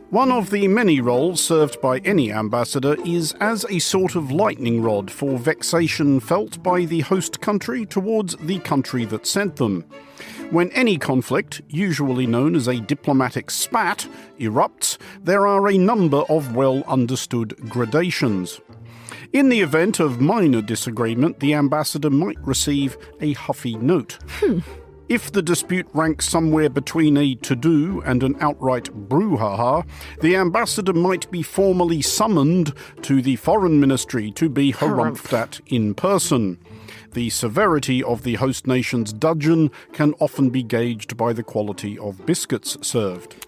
One of the many roles served by any ambassador is as a sort of lightning rod for vexation felt by the host country towards the country that sent them. When any conflict, usually known as a diplomatic spat, erupts, there are a number of well-understood gradations. In the event of minor disagreement, the ambassador might receive a huffy note. If the dispute ranks somewhere between a to-do and an outright brouhaha, the ambassador might be formally summoned to the foreign ministry to be harumphed at in person. The severity of the host nation's dudgeon can often be gauged by the quality of biscuits served.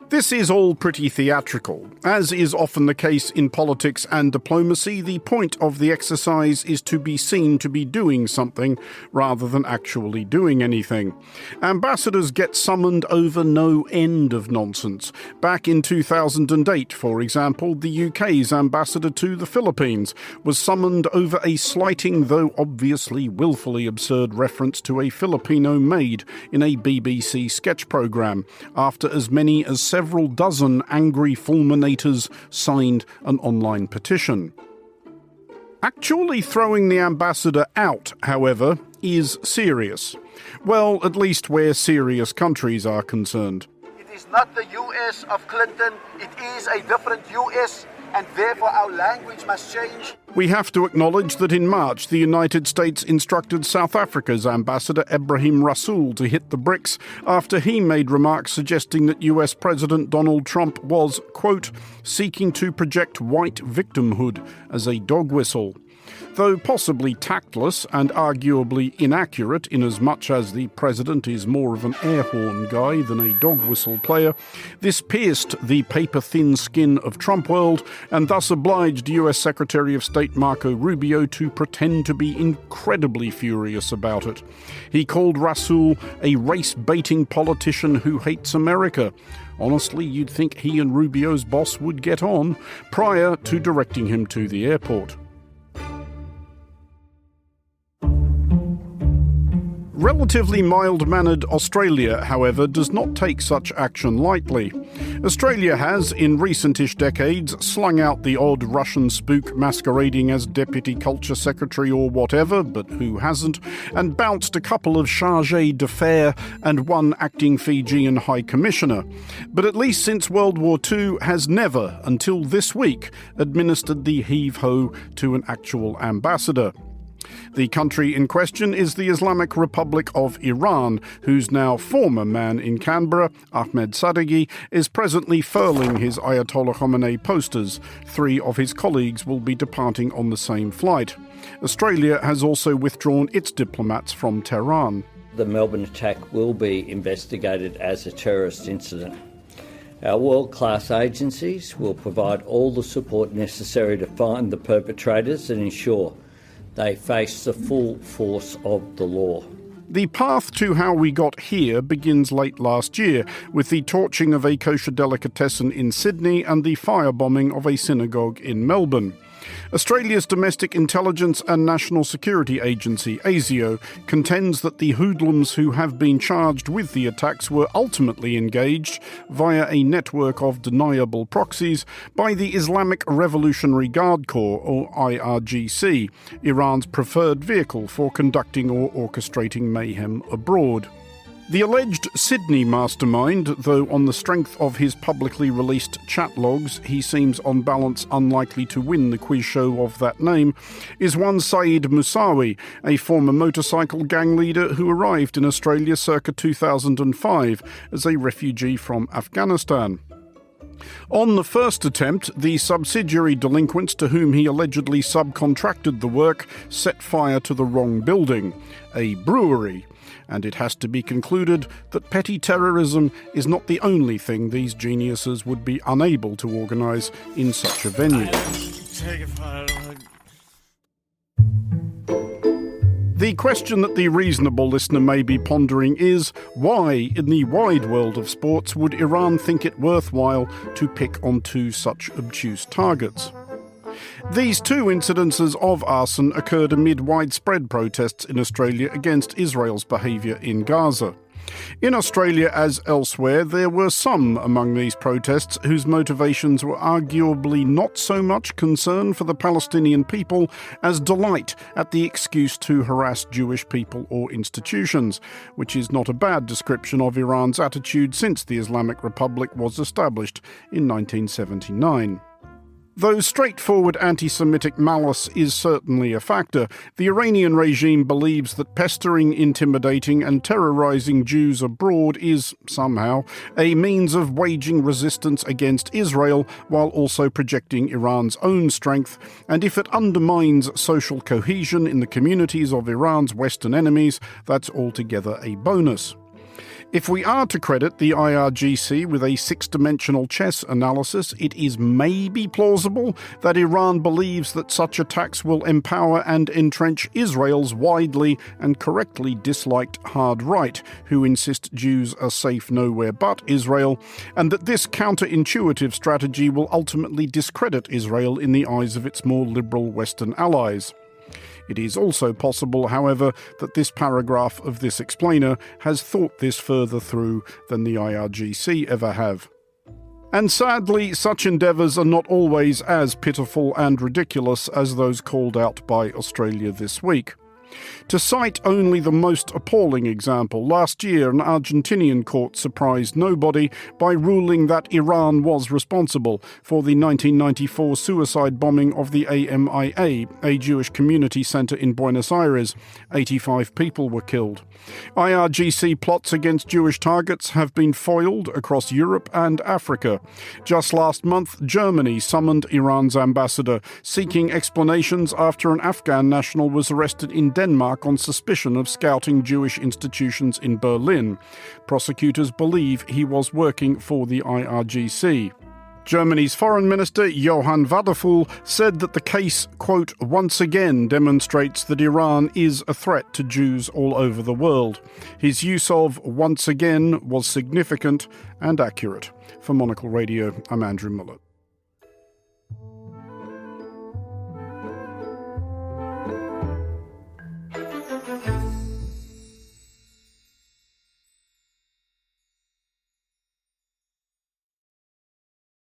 This is all pretty theatrical. As is often the case in politics and diplomacy, the point of the exercise is to be seen to be doing something rather than actually doing anything. Ambassadors get summoned over no end of nonsense. Back in 2008, for example, the UK's ambassador to the Philippines was summoned over a slighting, though obviously willfully absurd reference to a Filipino maid in a BBC sketch programme, after as many as several dozen angry fulminators signed an online petition. Actually throwing the ambassador out, however, is serious. Well, at least where serious countries are concerned. It is not the US of Clinton, it is a different US, and therefore our language must change. We have to acknowledge that in March, the United States instructed South Africa's ambassador Ebrahim Rasool to hit the bricks after he made remarks suggesting that US President Donald Trump was, quote, seeking to project white victimhood as a dog whistle. Though possibly tactless and arguably inaccurate inasmuch as the president is more of an air horn guy than a dog whistle player, this pierced the paper-thin skin of Trump world and thus obliged US Secretary of State Marco Rubio to pretend to be incredibly furious about it. He called Rasool a race-baiting politician who hates America. Honestly, you'd think he and Rubio's boss would get on prior to directing him to the airport. Relatively mild-mannered Australia, however, does not take such action lightly. Australia has, in recentish decades, slung out the odd Russian spook masquerading as Deputy Culture Secretary or whatever, but who hasn't, and bounced a couple of chargés d'affaires and one acting Fijian High Commissioner, but at least since World War II has never, until this week, administered the heave-ho to an actual ambassador. The country in question is the Islamic Republic of Iran, whose now former man in Canberra, Ahmad Sadeghi, is presently furling his Ayatollah Khamenei posters. 3 of his colleagues will be departing on the same flight. Australia has also withdrawn its diplomats from Tehran. The Melbourne attack will be investigated as a terrorist incident. Our world-class agencies will provide all the support necessary to find the perpetrators and ensure they face the full force of the law. The path to how we got here begins late last year, with the torching of a kosher delicatessen in Sydney and the firebombing of a synagogue in Melbourne. Australia's Domestic Intelligence and National Security Agency, ASIO, contends that the hoodlums who have been charged with the attacks were ultimately engaged, via a network of deniable proxies, by the Islamic Revolutionary Guard Corps, or IRGC, Iran's preferred vehicle for conducting or orchestrating mayhem abroad. The alleged Sydney mastermind, though on the strength of his publicly released chat logs he seems on balance unlikely to win the quiz show of that name, is one Saeed Musawi, a former motorcycle gang leader who arrived in Australia circa 2005 as a refugee from Afghanistan. On the first attempt, the subsidiary delinquents to whom he allegedly subcontracted the work set fire to the wrong building, a brewery. And it has to be concluded that petty terrorism is not the only thing these geniuses would be unable to organise in such a venue. The question that the reasonable listener may be pondering is, why, in the wide world of sports, would Iran think it worthwhile to pick on 2 such obtuse targets? These two incidences of arson occurred amid widespread protests in Australia against Israel's behaviour in Gaza. In Australia, as elsewhere, there were some among these protests whose motivations were arguably not so much concern for the Palestinian people as delight at the excuse to harass Jewish people or institutions, which is not a bad description of Iran's attitude since the Islamic Republic was established in 1979. Though straightforward anti-Semitic malice is certainly a factor, the Iranian regime believes that pestering, intimidating and terrorizing Jews abroad is, somehow, a means of waging resistance against Israel while also projecting Iran's own strength, and if it undermines social cohesion in the communities of Iran's Western enemies, that's altogether a bonus. If we are to credit the IRGC with a six-dimensional chess analysis, it is maybe plausible that Iran believes that such attacks will empower and entrench Israel's widely and correctly disliked hard right, who insist Jews are safe nowhere but Israel, and that this counterintuitive strategy will ultimately discredit Israel in the eyes of its more liberal Western allies. It is also possible, however, that this paragraph of this explainer has thought this further through than the IRGC ever have. And sadly, such endeavours are not always as pitiful and ridiculous as those called out by Australia this week. To cite only the most appalling example, last year an Argentinian court surprised nobody by ruling that Iran was responsible for the 1994 suicide bombing of the AMIA, a Jewish community centre in Buenos Aires. 85 people were killed. IRGC plots against Jewish targets have been foiled across Europe and Africa. Just last month, Germany summoned Iran's ambassador, seeking explanations after an Afghan national was arrested in Denmark on suspicion of scouting Jewish institutions in Berlin. Prosecutors believe he was working for the IRGC. Germany's Foreign Minister Johann Wadephul said that the case, quote, once again demonstrates that Iran is a threat to Jews all over the world. His use of once again was significant and accurate. For Monocle Radio, I'm Andrew Muller.